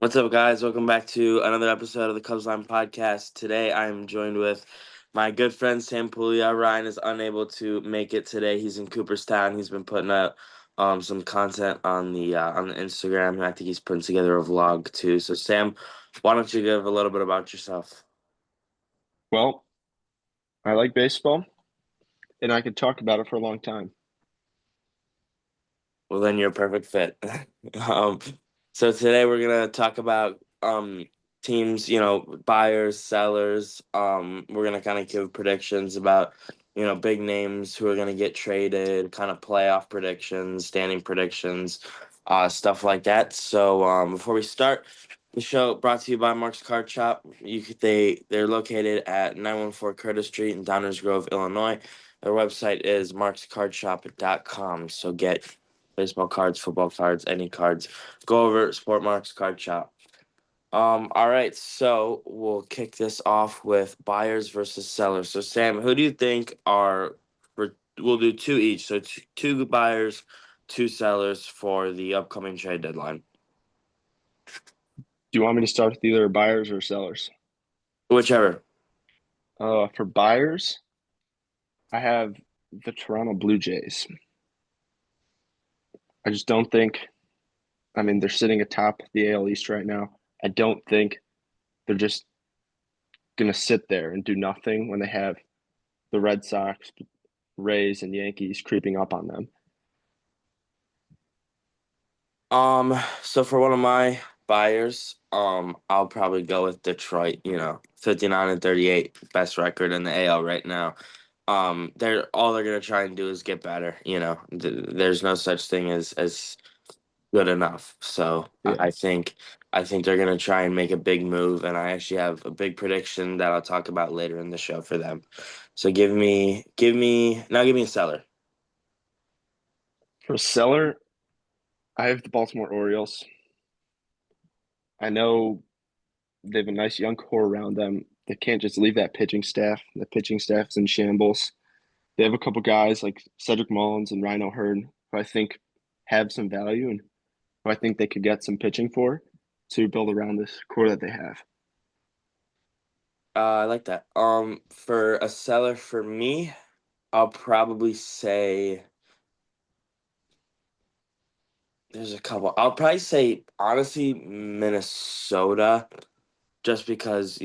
What's up, guys? Welcome back to another episode of the Cubs Line podcast. Today, I am joined with my good friend Sam Puglia. Ryan is unable to make it today. He's in Cooperstown. He's been putting out some content on the Instagram, and I think he's putting together a vlog too. So, Sam, why don't you give a little bit about yourself? Well, I like baseball and I could talk about it for a long time. Well, then you're a perfect fit. um, so today we're gonna talk about teams, buyers, sellers. We're gonna kind of give predictions about big names who are gonna get traded, kind of playoff predictions, standing predictions, stuff like that. So before we start. The show brought to you by Mark's Card Shop. They're located at 914 Curtis Street in Downers Grove, Illinois. Their website is markscardshop.com. So get baseball cards, football cards, any cards. Go over Sport Marks Card Shop. All right, so we'll kick this off with buyers versus sellers. So Sam, who do you think are we'll do two each. So two buyers, two sellers for the upcoming trade deadline. Do you want me to start with either buyers or sellers? Whichever. For buyers, I have the Toronto Blue Jays. I just don't think, they're sitting atop the AL East right now. I don't think they're just going to sit there and do nothing when they have the Red Sox, Rays, and Yankees creeping up on them. So for one of my buyers, I'll probably go with Detroit, 59-38, best record in the AL right now. They're gonna try and do is get better, there's no such thing as good enough. So Yeah. I think they're gonna try and make a big move, and I actually have a big prediction that I'll talk about later in the show for them. So give me a seller. For seller, I have the Baltimore Orioles. I know they have a nice young core around them. They can't just leave that pitching staff. The pitching staff is in shambles. They have a couple guys like Cedric Mullins and Rhino Hearn who I think have some value and who I think they could get some pitching for to build around this core that they have. I like that. For a seller for me, I'll probably say there's a couple. I'll probably say honestly Minnesota, just because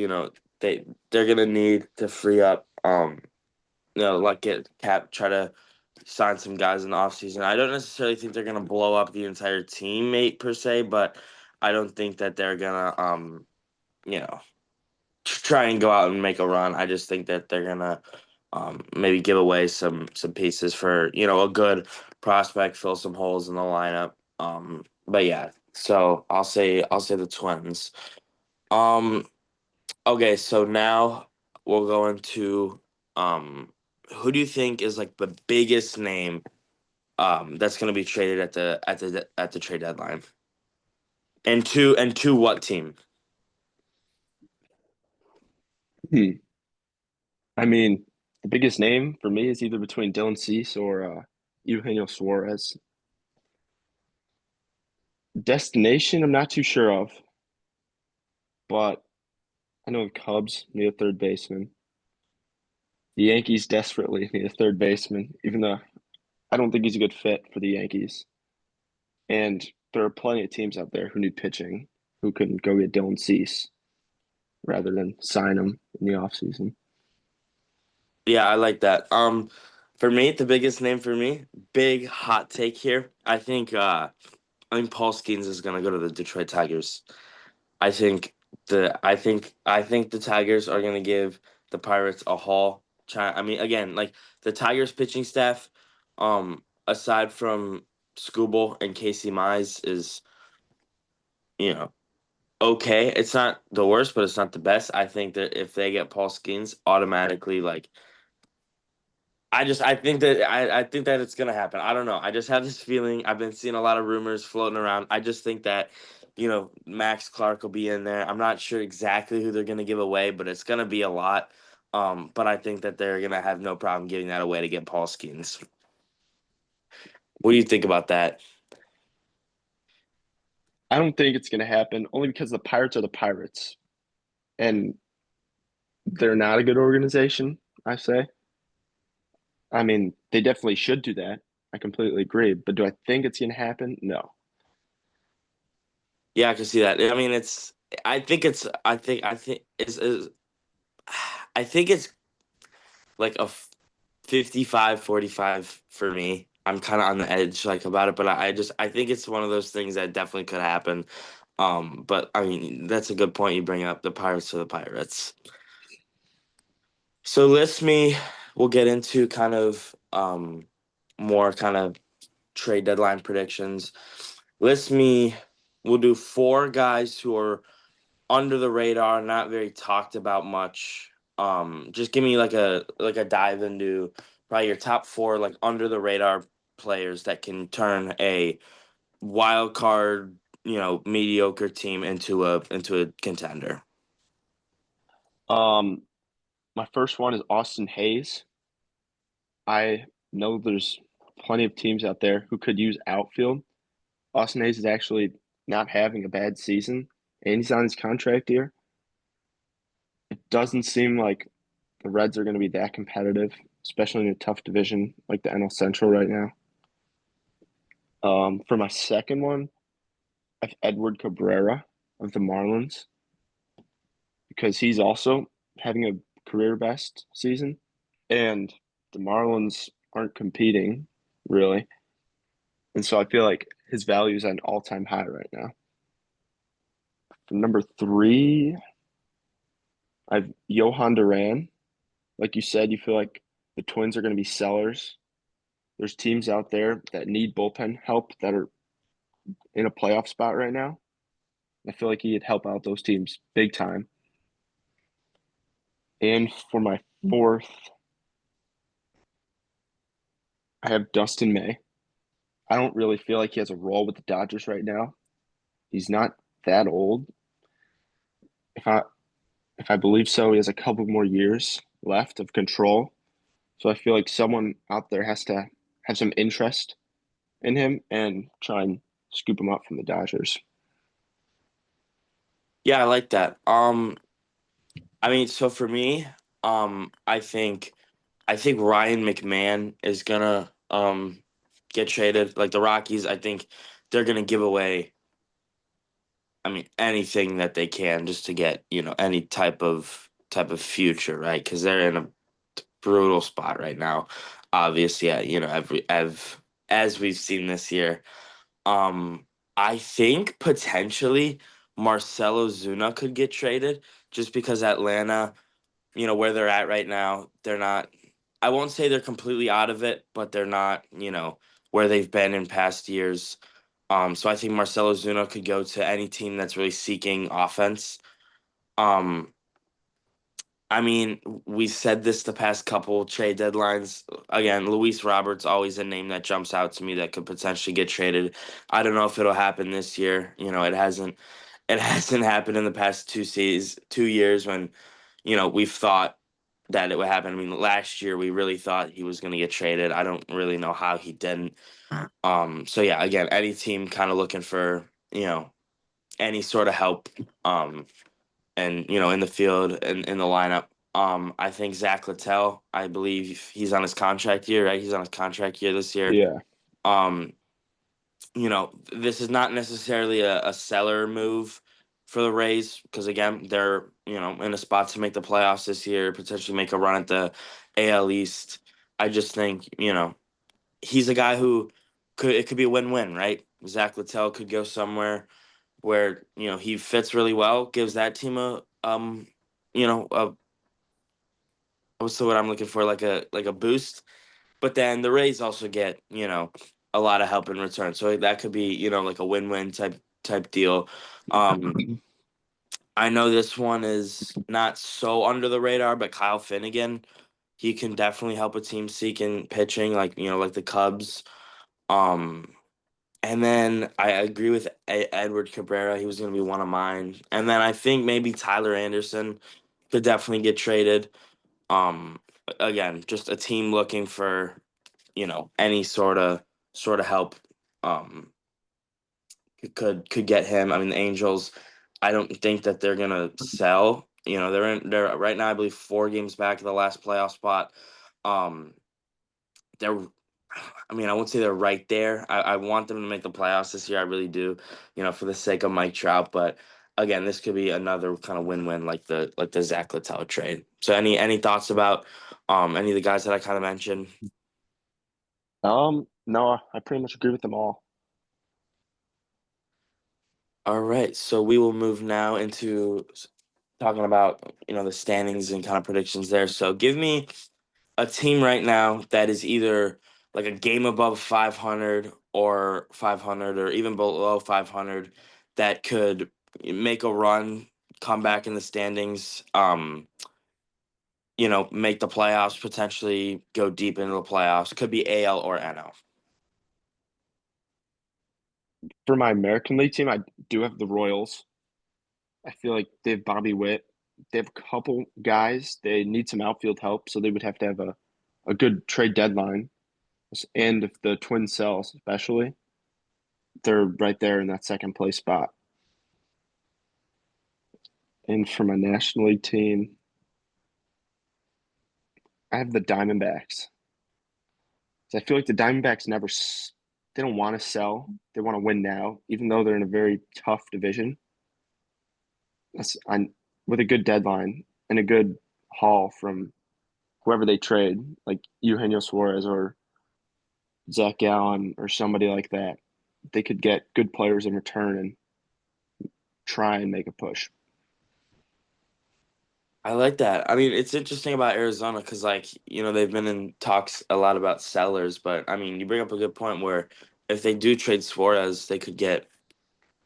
they're gonna need to free up like get cap try to sign some guys in the offseason. I don't necessarily think they're gonna blow up the entire teammate per se, but I don't think that they're gonna you know try and go out and make a run. I just think that they're gonna maybe give away some pieces for a good prospect, fill some holes in the lineup. But yeah, so I'll say the Twins. Um, okay, so now we'll go into who do you think is like the biggest name that's going to be traded at the trade deadline, and to what team? Hmm. I mean, the biggest name for me is either between Dylan Cease or Eugenio Suarez. Destination, I'm not too sure of, but I know the Cubs need a third baseman. The Yankees desperately need a third baseman, even though I don't think he's a good fit for the Yankees. And there are plenty of teams out there who need pitching who can go get Dylan Cease rather than sign him in the offseason. Yeah, I like that. For me, the biggest name for me, big hot take here. I think Paul Skeens is gonna go to the Detroit Tigers. I think the Tigers are gonna give the Pirates a haul. I mean, again, like the Tigers pitching staff, aside from Skubal and Casey Mize is, you know, okay. It's not the worst, but it's not the best. I think that if they get Paul Skeens, automatically like I think that it's gonna happen. I don't know. I just have this feeling. I've been seeing a lot of rumors floating around. I just think that, Max Clark will be in there. I'm not sure exactly who they're gonna give away, but it's gonna be a lot. But I think that they're gonna have no problem giving that away to get Paul Skeens. What do you think about that? I don't think it's going to happen only because the Pirates are the Pirates and they're not a good organization, I say. I mean, they definitely should do that. I completely agree. But do I think it's going to happen? No. Yeah, I can see that. I mean, it's. I think I think it's like a 55-45 for me. I'm kind of on the edge like about it, but I think it's one of those things that definitely could happen. But I mean, that's a good point you bring up. The Pirates are the Pirates. So we'll get into kind of more kind of trade deadline predictions. List me, we'll do four guys who are under the radar, not very talked about much. Just give me like a dive into probably your top four like under the radar players that can turn a wild card, mediocre team into a contender. Um, my first one is Austin Hayes. I know there's plenty of teams out there who could use outfield. Austin Hayes is actually not having a bad season, and he's on his contract year. It doesn't seem like the Reds are going to be that competitive, especially in a tough division like the NL Central right now. For my second one, I have Edward Cabrera of the Marlins because he's also having a career best season, and the Marlins aren't competing really, and so I feel like his value is at an all-time high right now. For number three, I have Johan Duran. Like you said, you feel like the Twins are going to be sellers. There's teams out there that need bullpen help that are in a playoff spot right now. I feel like he'd help out those teams big time. And for my fourth, I have Dustin May. I don't really feel like he has a role with the Dodgers right now. He's not that old. If I if I believe so, he has a couple more years left of control. So I feel like someone out there has to have some interest in him and try and scoop him up from the Dodgers. Yeah, I like that. I mean, so for me, I think Ryan McMahon is gonna get traded. Like the Rockies, I think they're gonna give away, I mean, anything that they can just to get, any type of future, right? Because they're in a brutal spot right now. Obviously, yeah, as we've seen this year. Um, I think potentially Marcelo Zuna could get traded just because Atlanta, where they're at right now, they're not. I won't say they're completely out of it, but they're not, where they've been in past years. So I think Marcelo Zuna could go to any team that's really seeking offense. Um, I mean, we said this the past couple trade deadlines. Again, Luis Roberts always a name that jumps out to me that could potentially get traded. I don't know if it'll happen this year. It hasn't. It hasn't happened in the past 2 years when we've thought that it would happen. I mean, last year we really thought he was going to get traded. I don't really know how he didn't. So yeah, again, any team kind of looking for any sort of help. And in the field and in the lineup. I think Zach Littell, I believe he's on his contract year, right? He's on his contract year this year. Yeah, Um, this is not necessarily a seller move for the Rays because again, they're in a spot to make the playoffs this year, potentially make a run at the AL East. I just think he's a guy who it could be a win-win, right? Zach Littell could go somewhere where he fits really well, gives that team a what's the word I'm looking for, like a boost. But then the Rays also get a lot of help in return, so that could be like a win-win type deal. Um, I know this one is not so under the radar, but Kyle Finnegan, he can definitely help a team seeking pitching, like the Cubs. Um, And then I agree with Edward Cabrera. He was going to be one of mine. And then I think maybe Tyler Anderson could definitely get traded. Um, Again, just a team looking for any sort of help. Um, could get him. I mean, the Angels, I don't think that they're gonna sell. They're right now, I believe, 4 games back of the last playoff spot. Um, they're I mean, I won't say they're right there. I want them to make the playoffs this year. I really do, for the sake of Mike Trout. But again, this could be another kind of win-win, like the Zach Littell trade. So any thoughts about any of the guys that I kind of mentioned? No, I pretty much agree with them all. All right, so we will move now into talking about the standings and kind of predictions there. So give me a team right now that is either like a game above 500 or 500 or even below 500 that could make a run, come back in the standings, make the playoffs, potentially go deep into the playoffs. Could be AL or NL. For my American League team, I do have the Royals. I feel like they have Bobby Witt. They have a couple guys. They need some outfield help, so they would have to have a good trade deadline. And if the Twins sell, especially, they're right there in that second place spot. And for my National League team, I have the Diamondbacks. So I feel like the Diamondbacks they don't want to sell. They want to win now, even though they're in a very tough division. That's on with a good deadline and a good haul from whoever they trade, like Eugenio Suarez or Zach Gallen or somebody like that. They could get good players in return and try and make a push. I like that. I mean, it's interesting about Arizona because, they've been in talks a lot about sellers, but I mean, you bring up a good point where if they do trade Suarez, they could get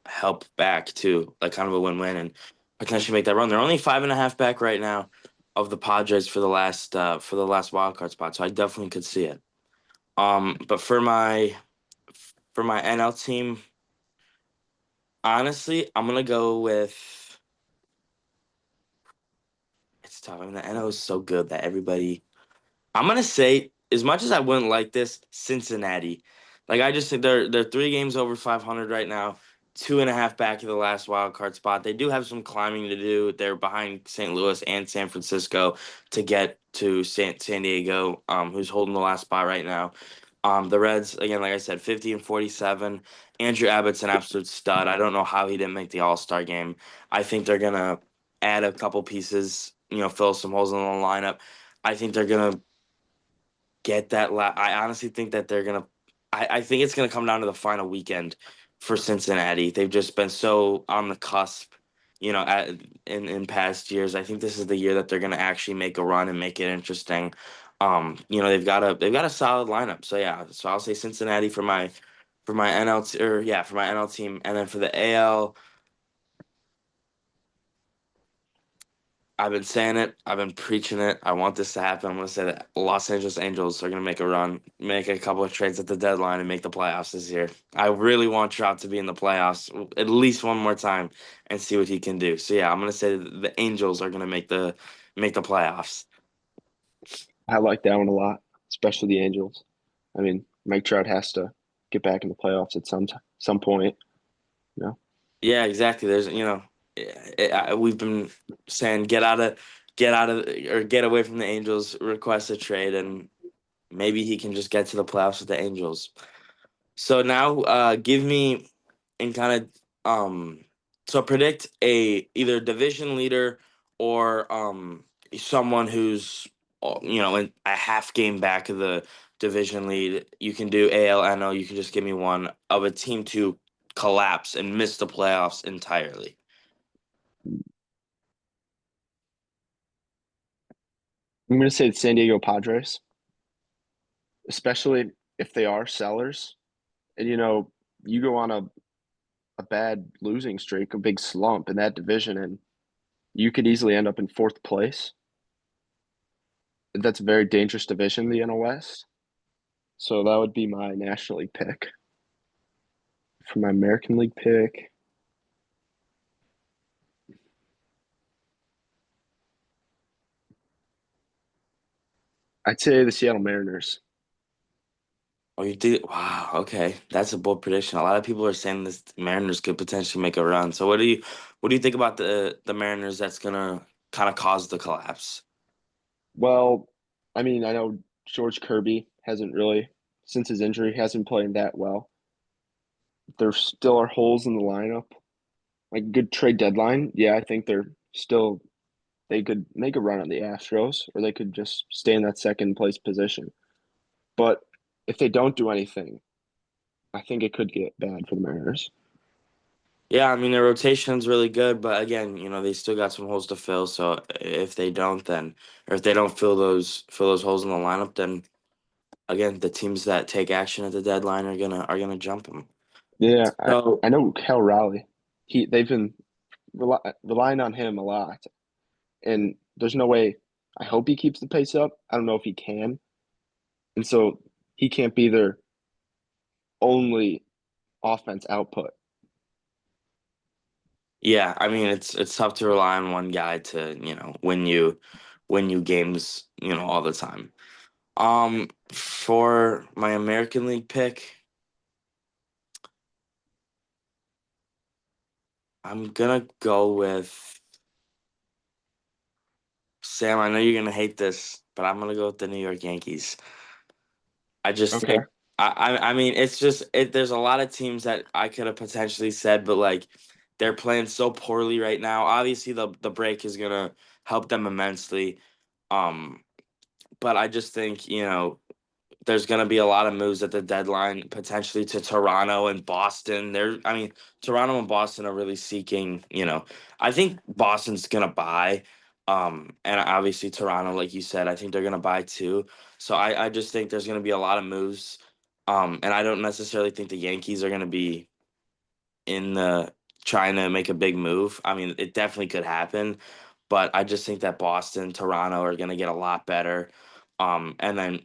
help back too, like kind of a win-win and potentially make that run. They're only 5.5 back right now of the Padres for the last wild card spot, so I definitely could see it. But for my NL team, honestly, I'm gonna go with. It's tough. I mean, the NL is so good that everybody. I'm gonna say, as much as I wouldn't like this, Cincinnati. Like I just think they're 3 games over 500 right now, 2.5 back of the last wild card spot. They do have some climbing to do. They're behind St. Louis and San Francisco to get to San Diego, who's holding the last spot right now. The Reds, again, like I said, 50 and 47. Andrew Abbott's an absolute stud. I don't know how he didn't make the All-Star game. I think they're gonna add a couple pieces, fill some holes in the lineup. I think they're gonna get that. I honestly think that they're gonna. I think it's gonna come down to the final weekend for Cincinnati. They've just been so on the cusp, in past years. I think this is the year that they're gonna actually make a run and make it interesting. They've got a solid lineup. So yeah, so I'll say Cincinnati for my for my NL team, and then for the AL. I've been saying it. I've been preaching it. I want this to happen. I'm going to say that Los Angeles Angels are going to make a run, make a couple of trades at the deadline, and make the playoffs this year. I really want Trout to be in the playoffs at least one more time and see what he can do. So yeah, I'm going to say that the Angels are going to make the playoffs. I like that one a lot, especially the Angels. I mean, Mike Trout has to get back in the playoffs at some point. You know, Yeah, exactly. We've been saying get out of or get away from the Angels, request a trade, and maybe he can just get to the playoffs with the Angels. So now, give me and kind of so predict a either division leader or someone who's in a half game back of the division lead. You can do AL, NL. You can just give me one of a team to collapse and miss the playoffs entirely. I'm going to say the San Diego Padres, especially if they are sellers. And you go on a bad losing streak, a big slump in that division, and you could easily end up in fourth place. That's a very dangerous division, the NL West. So that would be my National League pick. For my American League pick, I'd say the Seattle Mariners. Oh, you did? Wow. Okay, that's a bold prediction. A lot of people are saying this Mariners could potentially make a run. So what do you think about the Mariners that's gonna kind of cause the collapse? Well, I mean, I know George Kirby hasn't really, since his injury, hasn't played that well. There still are holes in the lineup. Like good trade deadline, yeah, I think they could make a run at the Astros, or they could just stay in that second place position. But if they don't do anything, I think it could get bad for the Mariners. Yeah, I mean their rotation's really good, but again, they still got some holes to fill. So if they don't, then or if they don't fill those holes in the lineup, then again, the teams that take action at the deadline are gonna jump them. Yeah, So I know Cal Raleigh. They've been relying on him a lot, and there's no way. I hope he keeps the pace up. I don't know if he can, and so he can't be their only offense output. yeah, I mean it's tough to rely on one guy to win you games all the time. For my American League pick, I'm gonna go with Sam. I know you're gonna hate this, but I'm gonna go with the New York Yankees. I just Okay. think I mean it's just there's a lot of teams that I could have potentially said, but like they're playing so poorly right now. Obviously the break is gonna help them immensely. Um, but I just think, there's going to be a lot of moves at the deadline, potentially to Toronto and Boston. I mean, Toronto and Boston are really seeking, I think Boston's going to buy. And obviously Toronto, like you said, I think they're going to buy too. So I just think there's going to be a lot of moves. And I don't necessarily think the Yankees are going to be in the trying to make a big move. I mean, it definitely could happen, but I just think that Boston, Toronto are going to get a lot better. And then,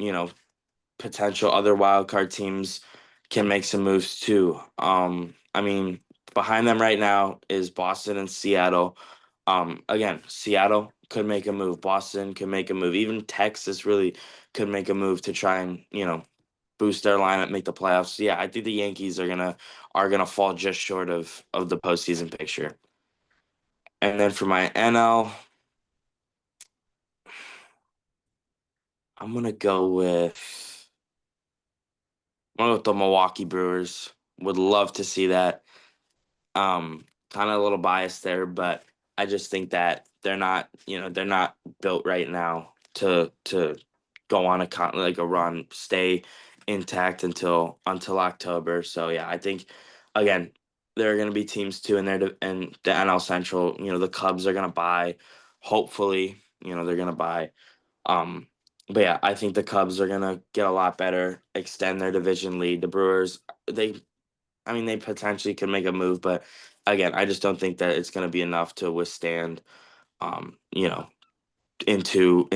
potential other wild card teams can make some moves too. I mean, behind them right now is Boston and Seattle. Again, Seattle could make a move. Boston could make a move. Even Texas really could make a move to try and boost their lineup, make the playoffs. Yeah, I think the Yankees are gonna fall just short of the postseason picture. And then for my NL, I'm gonna go with the Milwaukee Brewers. Would love to see that. Kind of a little biased there, but I just think that they're not built right now to go on like a run, stay intact until October. So yeah, I think again there are going to be teams too in there in the NL Central. The Cubs are going to buy. Hopefully, they're going to buy. Um, but yeah, I think the Cubs are going to get a lot better, extend their division lead. The Brewers, I mean, they potentially could make a move, but again, I just don't think that it's going to be enough to withstand, um, you know, into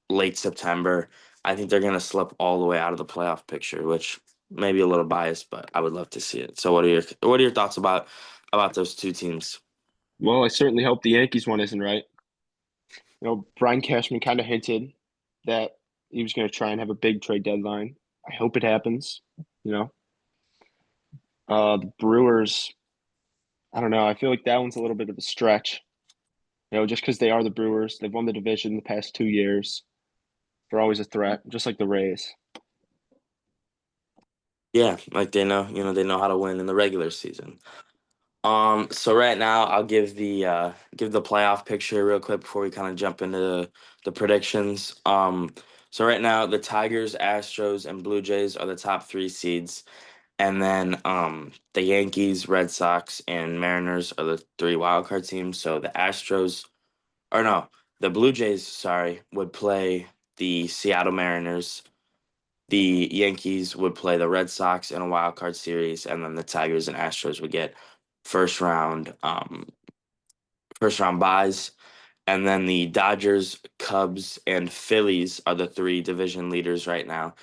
late September. I think they're going to slip all the way out of the playoff picture, which may be a little biased, but I would love to see it. So, what are your thoughts about those two teams? Well, I certainly hope the Yankees one isn't right. Brian Cashman kind of hinted that he was going to try and have a big trade deadline. I hope it happens. You know, the Brewers, I don't know. I feel like that one's a little bit of a stretch. Just because they are the Brewers, they've won the division the past 2 years. They're always a threat, just like the Rays. Yeah, like they know how to win in the regular season. So right now I'll give the playoff picture real quick before we kind of jump into the predictions. So right now the Tigers, Astros, and Blue Jays are the top three seeds, and then the Yankees, Red Sox, and Mariners are the three wild card teams. So the Astros, or no, the Blue Jays, sorry, would play the Seattle Mariners. The Yankees would play the Red Sox in a wild card series, and then the Tigers and Astros would get first round um first round buys. And then the Dodgers, Cubs, and Phillies are the three division leaders right now.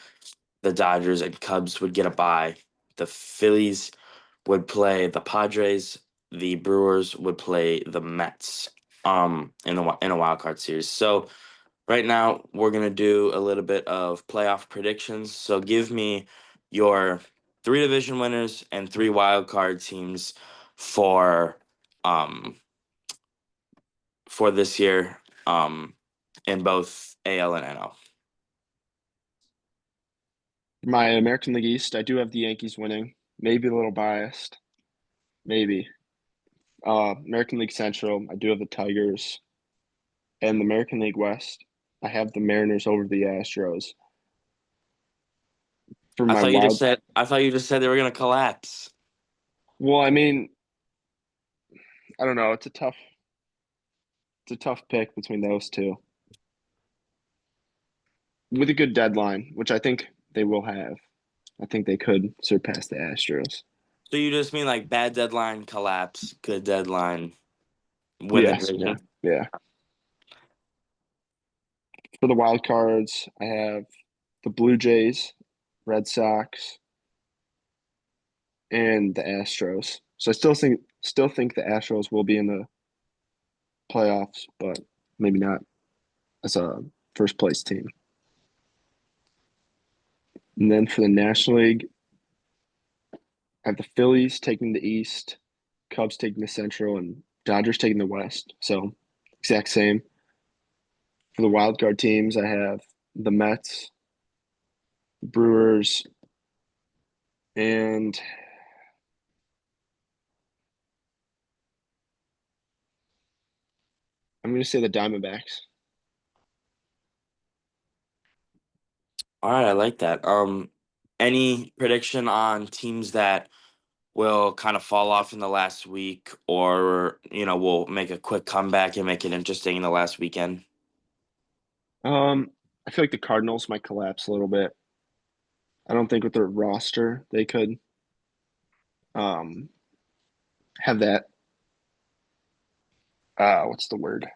The Dodgers and Cubs would get a bye. The Phillies would play the Padres. The Brewers would play the Mets in a wild card series. So right now we're gonna do a little bit of playoff predictions. So give me your three division winners and three wild card teams for um for this year in both AL and NL. My American League East, I do have the Yankees winning. Maybe a little biased. Maybe. American League Central, I do have the Tigers. And the American League West, I have the Mariners over the Astros. For my wild, I thought you just said they were gonna collapse. well, I mean, I don't know. It's a tough pick between those two. With a good deadline, which I think they will have. I think they could surpass the Astros. So you just mean like bad deadline collapse, good deadline win the Yes, yeah, division? yeah. For the wild cards, I have the Blue Jays, Red Sox, and the Astros. So I still think the Astros will be in the playoffs, but maybe not as a first place team. And then for the National League, I have the Phillies taking the East, Cubs taking the Central, and Dodgers taking the West. So exact same. For the wild card teams, I have the Mets, Brewers, and I'm going to say the Diamondbacks. All right, I like that. Any prediction on teams that will kind of fall off in the last week, or will make a quick comeback and make it interesting in the last weekend? Um, I feel like the Cardinals might collapse a little bit. I don't think with their roster they could um have that. What's the word?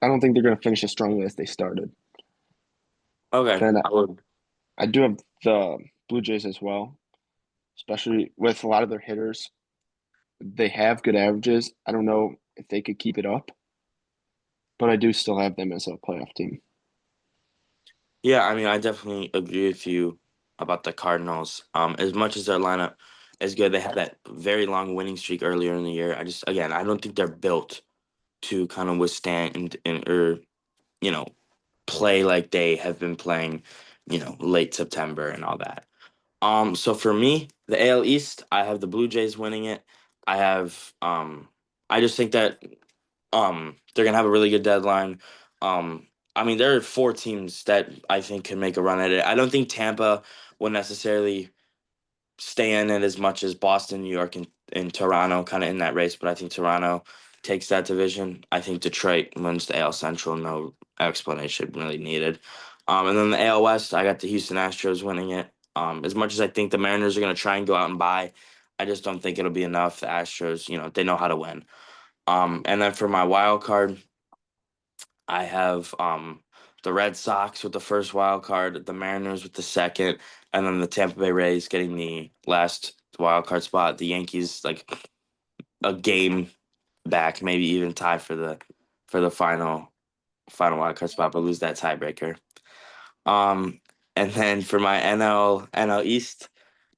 I don't think they're going to finish as strongly as they started. Okay, Then I would. I do have the Blue Jays as well, especially with a lot of their hitters. They have good averages. I don't know if they could keep it up, but I do still have them as a playoff team. Yeah, I mean, I definitely agree with you about the Cardinals. As much as their lineup is good, they had that very long winning streak earlier in the year. Again, I don't think they're built to kind of withstand or you know play like they have been playing, late September and all that. So for me, the AL East, I have the Blue Jays winning it. I have I just think that they're gonna have a really good deadline. I mean, there are four teams that I think can make a run at it. I don't think Tampa will necessarily stay in it as much as Boston, New York, and Toronto kind of in that race, but I think Toronto takes that division. I think Detroit wins the AL Central, no explanation really needed. And then the AL West, I got the Houston Astros winning it. As much as I think the Mariners are going to try and go out and buy, I just don't think it'll be enough. The Astros, they know how to win. And then for my wild card, I have the Red Sox with the first wild card, the Mariners with the second, and then the Tampa Bay Rays getting the last wild card spot. The Yankees like a game back, maybe even tie for the final wild card spot, but lose that tiebreaker. Um, and then for my NL East,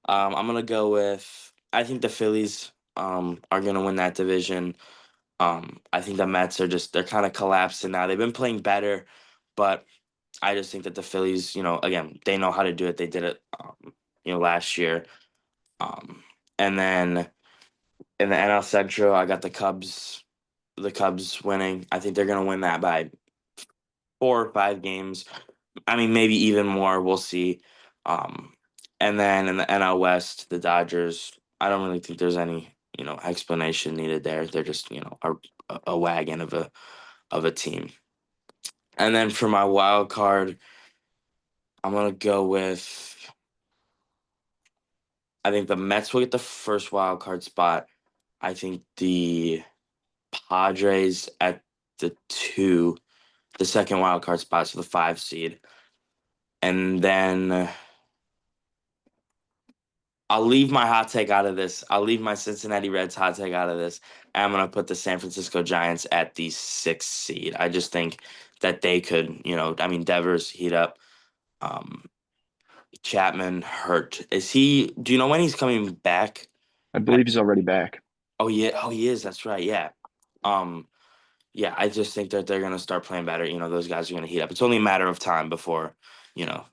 I'm gonna go with I think the Phillies are gonna win that division. I think the Mets they're kind of collapsing now. They've been playing better, but I just think that the Phillies, again, they know how to do it. They did it, last year. Um, and then in the NL Central, I got the Cubs winning. I think they're going to win that by 4 or 5 games. I mean, maybe even more. We'll see. Um, and then in the NL West, the Dodgers. I don't really think there's any, explanation needed there. They're just, a wagon of a team. And then for my wild card, I'm gonna go with I think the Mets will get the first wild card spot. I think the Padres at the second wild card spot, so the 5 seed. And then I'll leave my hot take out of this. I'll leave my Cincinnati Reds hot take out of this. And I'm gonna put the San Francisco Giants at the 6th seed. I just think that they could, I mean, Devers heat up. Um, Chapman hurt. Is he? Do you know when he's coming back? I believe he's already back. Oh yeah, oh he is. That's right. Yeah. Um, yeah. I just think that they're gonna start playing better. Those guys are gonna heat up. It's only a matter of time before you know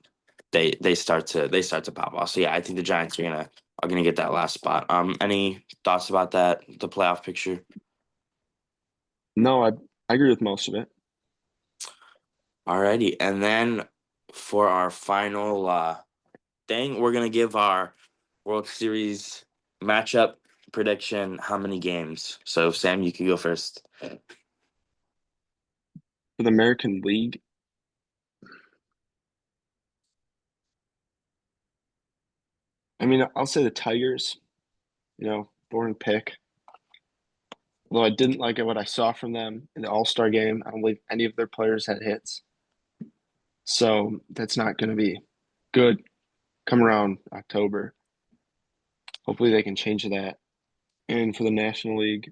they start to pop off. So yeah, I think the Giants are gonna get that last spot. Any thoughts about that? The playoff picture. No, I agree with most of it. Alrighty, and then for our final thing, we're gonna give our World Series matchup prediction. How many games? So Sam, you can go first. For the American League, I mean, I'll say the Tigers, boring pick. Although I didn't like what I saw from them in the All-Star game, I don't believe any of their players had hits. So that's not going to be good come around October. Hopefully they can change that. And for the National League,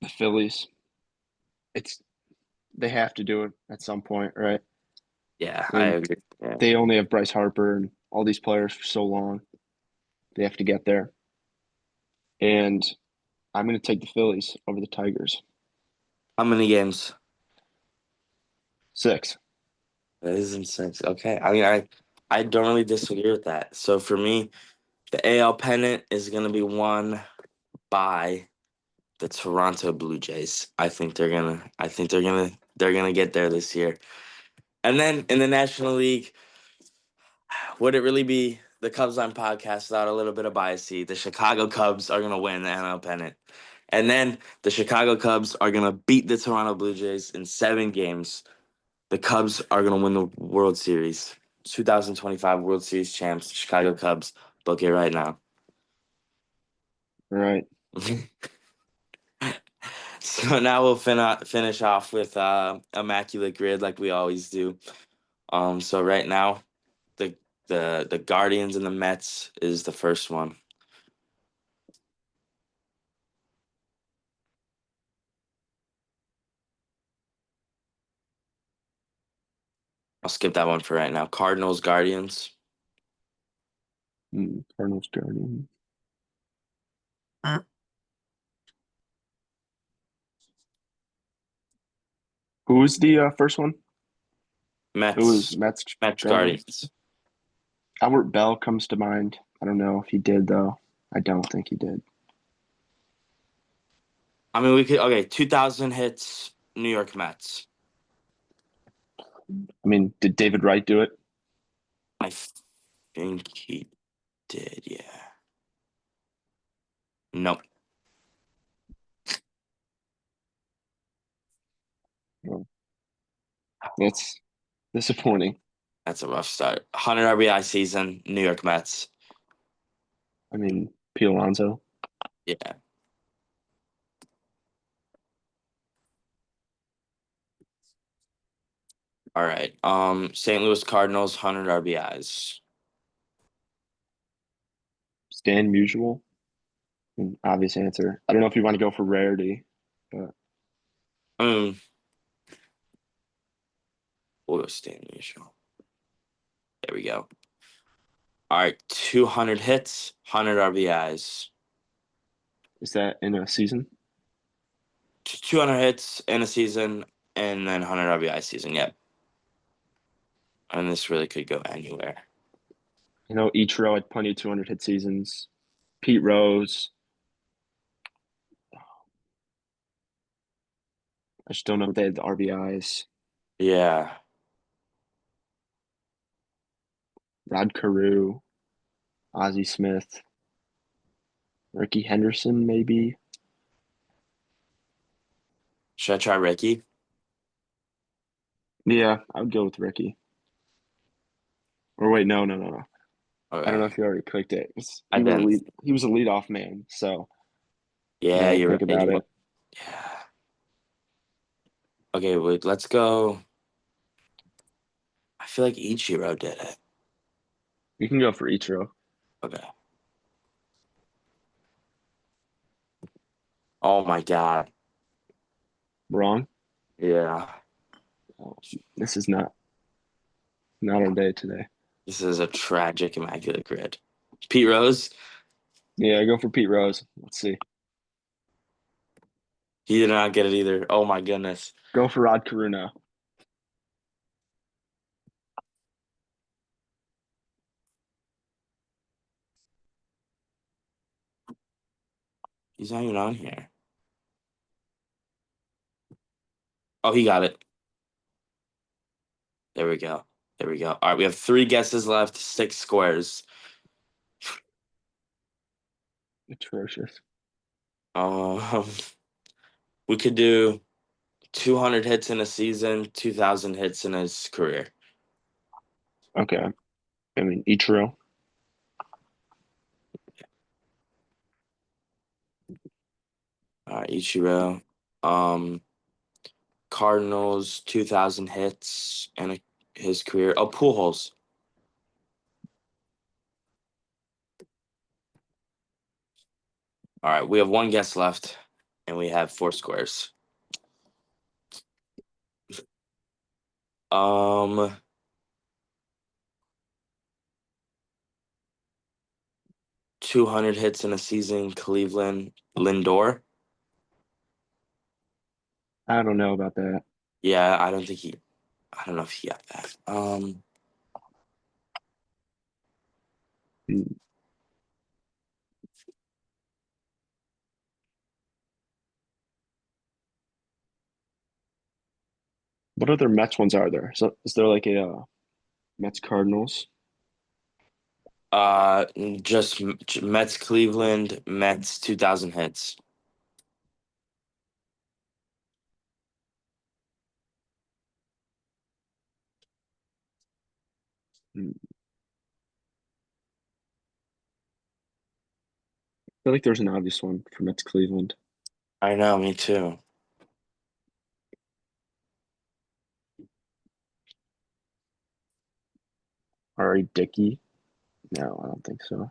the Phillies, it's they have to do it at some point, right? Yeah, I I mean, agree. Yeah. they only have Bryce Harper and all these players for so long. They have to get there. And I'm going to take the Phillies over the Tigers. How many games? 6. That is in six. Okay. I mean, I don't really disagree with that. So for me, the AL pennant is gonna be won by the Toronto Blue Jays. I think they're gonna get there this year. And then in the National League, would it really be the Cubs Line podcast without a little bit of bias? The Chicago Cubs are gonna win the NL pennant. And then the Chicago Cubs are gonna beat the Toronto Blue Jays in 7 games. The Cubs are going to win the World Series. 2025 World Series champs, Chicago Cubs. Book it right now. All right. So now we'll finish off with immaculate grid like we always do. So right now the the Guardians and the Mets is the first one. I'll skip that one for right now. Cardinals, Guardians. Cardinals, Guardians. Who was the first one? It was Mets, Mets, Mets, Guardians. Guardians. Albert Bell comes to mind. I don't know if he did, though. I don't think he did. I mean, we could, okay, 2000 hits, New York Mets. I mean, did David Wright do it? I think he did, yeah. Nope. No. That's disappointing. That's a rough start. 100 RBI season, New York Mets. I mean, Pete Alonso. Yeah. All right. St. Louis Cardinals, 100 RBIs. Stan Musial. An obvious answer. I don't know if you want to go for rarity, but Um, we'll go Stanley Mitchell. There we go. All right. 200 hits, 100 RBIs. is that in a season? 200 hits in a season, and then 100 RBI season. Yep. And this really could go anywhere. I know Ichiro had plenty of 200 hit seasons. Pete Rose. I just don't know if they had the RBIs. Yeah. Rod Carew, Ozzie Smith, Ricky Henderson, maybe. Should I try Ricky? Yeah, I would go with Ricky. Or wait, no, no, no, no. I don't know Okay. if you already clicked it. I didn't. He was a leadoff man. So now Yeah, that I you're think right. about it, Yeah. Okay, wait. Let's go. I feel like Ichiro did it. you can go for Ichiro. Okay. Oh my God. Wrong. Yeah, Oh, this is not our day today. this is a tragic immaculate grid. Pete Rose, Yeah, I go for Pete Rose. Let's see. he did not get it either. Oh my goodness. Go for Rod Carew. He's not even on here. Oh, he got it. There we go. There we go. All right, we have 3 guesses left, 6 squares. Atrocious. Um, we could do 200 hits in a season, 2,000 hits in his career. Okay. I mean, Ichiro. All right, Ichiro. Um, Cardinals, 2,000 hits in his career. Oh, Pujols. All right, we have 1 guess left, and we have 4 squares. Um, 200 hits in a season, Cleveland, Lindor. I don't know about that. Yeah, I don't think he. I don't know if he got that. Hmm. What other Mets ones are there? So is there like a Mets Cardinals? Uh, just Mets, Cleveland, Mets, 2,000 hits. Hmm. I feel like there's an obvious one for Mets Cleveland. I know, me too. Ari Dickey? No, I don't think so.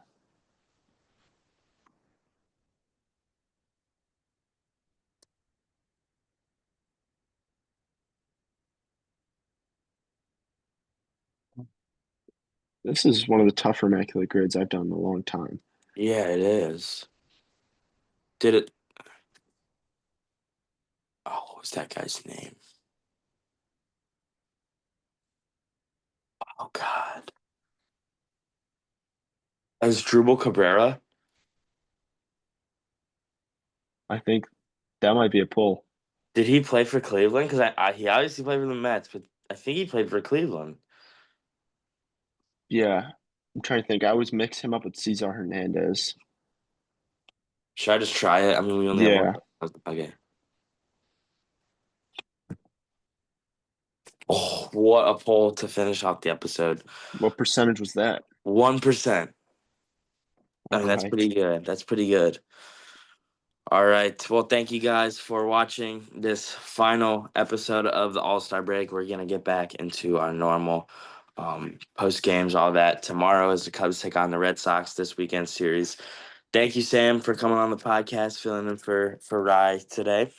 This is one of the tougher immaculate grids I've done in a long time. Yeah, it is. Did it? Oh, what was that guy's name? Oh God, as Drupal Cabrera. I think that might be a pull. Did he play for Cleveland? Because he obviously played for the Mets, but I think he played for Cleveland. Yeah, I'm trying to think. I always mix him up with Cesar Hernandez. Should I just try it? I mean, we only have one. Yeah. Okay. Oh, what a poll to finish off the episode. What percentage was that? 1%. I All mean, that's right. pretty good. That's pretty good. All right. Well, thank you guys for watching this final episode of the All-Star break. We're gonna get back into our normal post games, all that. Tomorrow is the Cubs take on the Red Sox this weekend series. Thank you, Sam, for coming on the podcast, filling in for Rye today.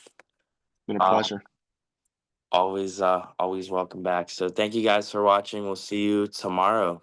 Been a Uh, pleasure. always welcome back. So thank you guys for watching. We'll see you tomorrow.